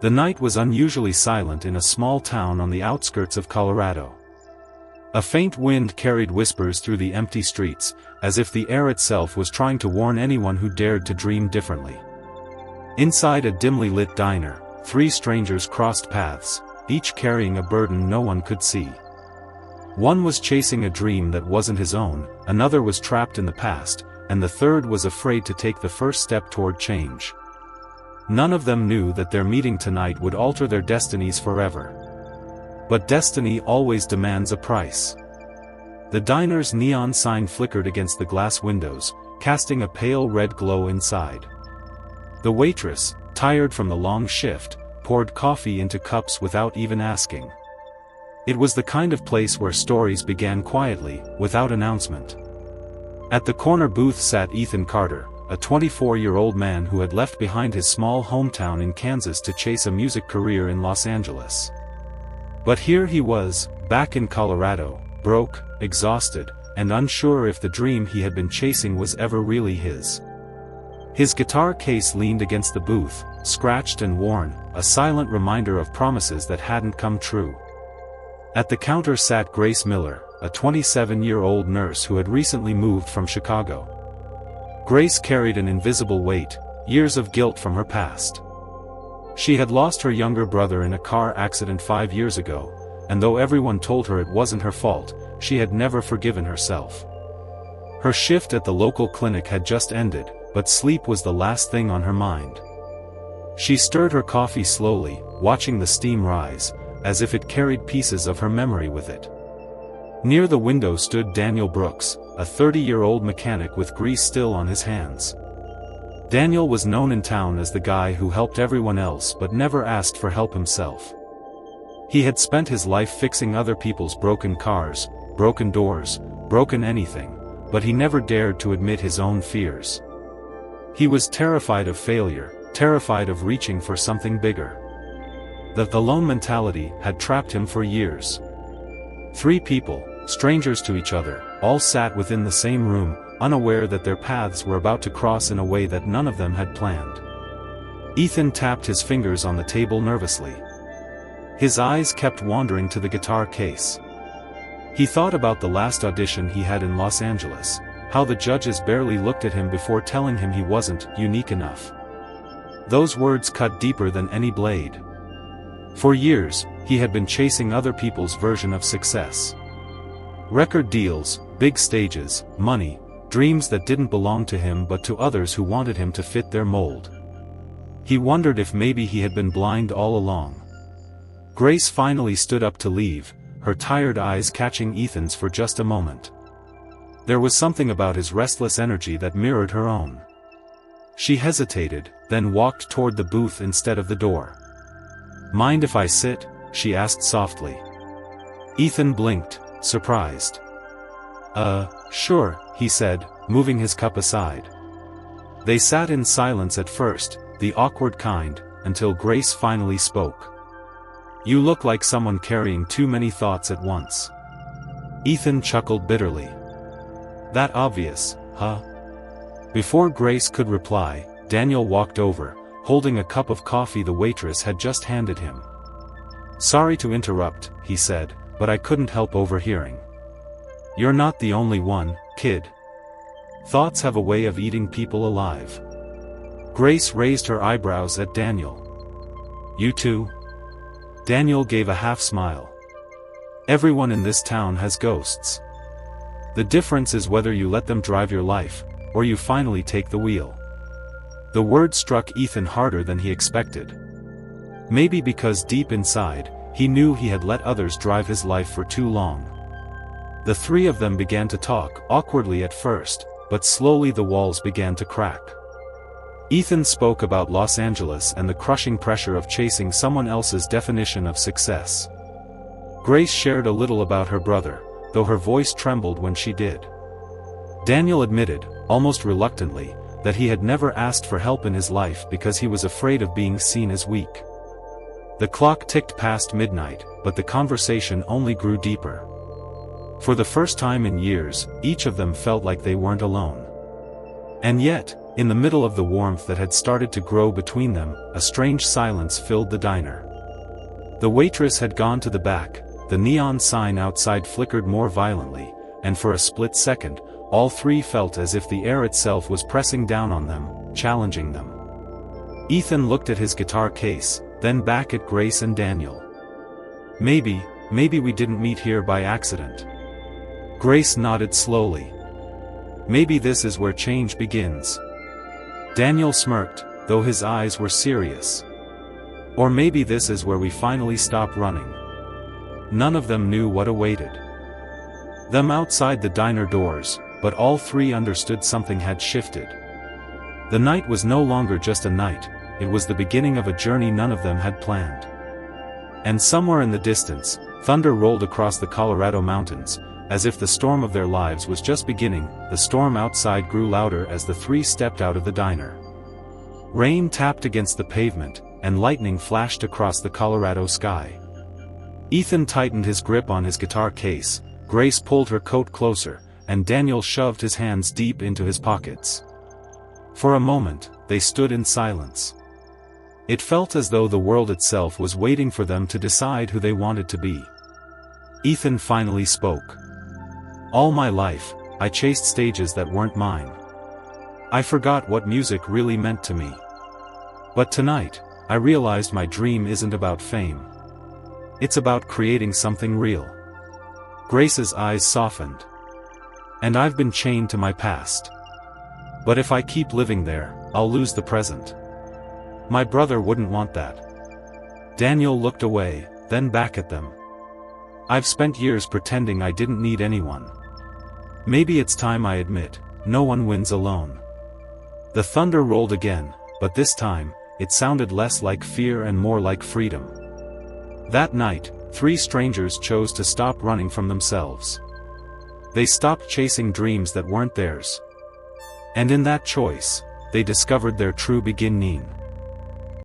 The night was unusually silent in a small town on the outskirts of Colorado. A faint wind carried whispers through the empty streets, as if the air itself was trying to warn anyone who dared to dream differently. Inside a dimly lit diner, 3 strangers crossed paths, each carrying a burden no one could see. One was chasing a dream that wasn't his own, another was trapped in the past, and the third was afraid to take the first step toward change. None of them knew that their meeting tonight would alter their destinies forever. But destiny always demands a price. The diner's neon sign flickered against the glass windows, casting a pale red glow inside. The waitress, tired from the long shift, poured coffee into cups without even asking. It was the kind of place where stories began quietly, without announcement. At the corner booth sat Ethan Carter, a 24-year-old man who had left behind his small hometown in Kansas to chase a music career in Los Angeles. But here he was, back in Colorado, broke, exhausted, and unsure if the dream he had been chasing was ever really his. His guitar case leaned against the booth, scratched and worn, a silent reminder of promises that hadn't come true. At the counter sat Grace Miller, a 27-year-old nurse who had recently moved from Chicago. Grace carried an invisible weight, years of guilt from her past. She had lost her younger brother in a car accident 5 years ago, and though everyone told her it wasn't her fault, she had never forgiven herself. Her shift at the local clinic had just ended, but sleep was the last thing on her mind. She stirred her coffee slowly, watching the steam rise, as if it carried pieces of her memory with it. Near the window stood Daniel Brooks, a 30-year-old mechanic with grease still on his hands. Daniel was known in town as the guy who helped everyone else but never asked for help himself. He had spent his life fixing other people's broken cars, broken doors, broken anything, but he never dared to admit his own fears. He was terrified of failure, terrified of reaching for something bigger. The alone mentality had trapped him for years. 3 people, strangers to each other, all sat within the same room, unaware that their paths were about to cross in a way that none of them had planned. Ethan tapped his fingers on the table nervously. His eyes kept wandering to the guitar case. He thought about the last audition he had in Los Angeles, how the judges barely looked at him before telling him he wasn't unique enough. Those words cut deeper than any blade. For years, he had been chasing other people's version of success. Record deals, big stages, money, dreams that didn't belong to him but to others who wanted him to fit their mold. He wondered if maybe he had been blind all along. Grace finally stood up to leave, her tired eyes catching Ethan's for just a moment. There was something about his restless energy that mirrored her own. She hesitated, then walked toward the booth instead of the door. "Mind if I sit?" she asked softly. Ethan blinked, surprised. Sure," he said, moving his cup aside. They sat in silence at first, the awkward kind, until Grace finally spoke. "You look like someone carrying too many thoughts at once." Ethan chuckled bitterly. "That obvious, huh?" Before Grace could reply, Daniel walked over, holding a cup of coffee the waitress had just handed him. "Sorry to interrupt," he said, "but I couldn't help overhearing. You're not the only one, kid. Thoughts have a way of eating people alive." Grace raised her eyebrows at Daniel. "You too?" Daniel gave a half smile. "Everyone in this town has ghosts. The difference is whether you let them drive your life, or you finally take the wheel." The word struck Ethan harder than he expected. Maybe because deep inside, he knew he had let others drive his life for too long. The 3 of them began to talk, awkwardly at first, but slowly the walls began to crack. Ethan spoke about Los Angeles and the crushing pressure of chasing someone else's definition of success. Grace shared a little about her brother, though her voice trembled when she did. Daniel admitted, almost reluctantly, that he had never asked for help in his life because he was afraid of being seen as weak. The clock ticked past midnight, but the conversation only grew deeper. For the first time in years, each of them felt like they weren't alone. And yet, In the middle of the warmth that had started to grow between them, a strange silence filled the diner. The waitress had gone to the back, the neon sign outside flickered more violently, and for a split second, all three felt as if the air itself was pressing down on them, challenging them. Ethan looked at his guitar case, then back at Grace and Daniel. Maybe we didn't meet here by accident. Grace nodded slowly. Maybe this is where change begins. Daniel smirked, though his eyes were serious. Or maybe this is where we finally stop running. None of them knew what awaited them outside the diner doors, but all three understood something had shifted. The night was no longer just a night, it was the beginning of a journey none of them had planned. And somewhere in the distance, thunder rolled across the Colorado mountains, as if the storm of their lives was just beginning. The storm outside grew louder as the three stepped out of the diner. Rain tapped against the pavement, and lightning flashed across the Colorado sky. Ethan tightened his grip on his guitar case, Grace pulled her coat closer, and Daniel shoved his hands deep into his pockets. For a moment, they stood in silence. It felt as though the world itself was waiting for them to decide who they wanted to be. Ethan finally spoke. All my life, I chased stages that weren't mine. I forgot what music really meant to me. But tonight, I realized my dream isn't about fame. It's about creating something real. Grace's eyes softened. And I've been chained to my past. But if I keep living there, I'll lose the present. My brother wouldn't want that. Daniel looked away, then back at them. I've spent years pretending I didn't need anyone. Maybe it's time I admit, no one wins alone. The thunder rolled again, but this time, it sounded less like fear and more like freedom. That night, three strangers chose to stop running from themselves. They stopped chasing dreams that weren't theirs. And in that choice, they discovered their true beginning.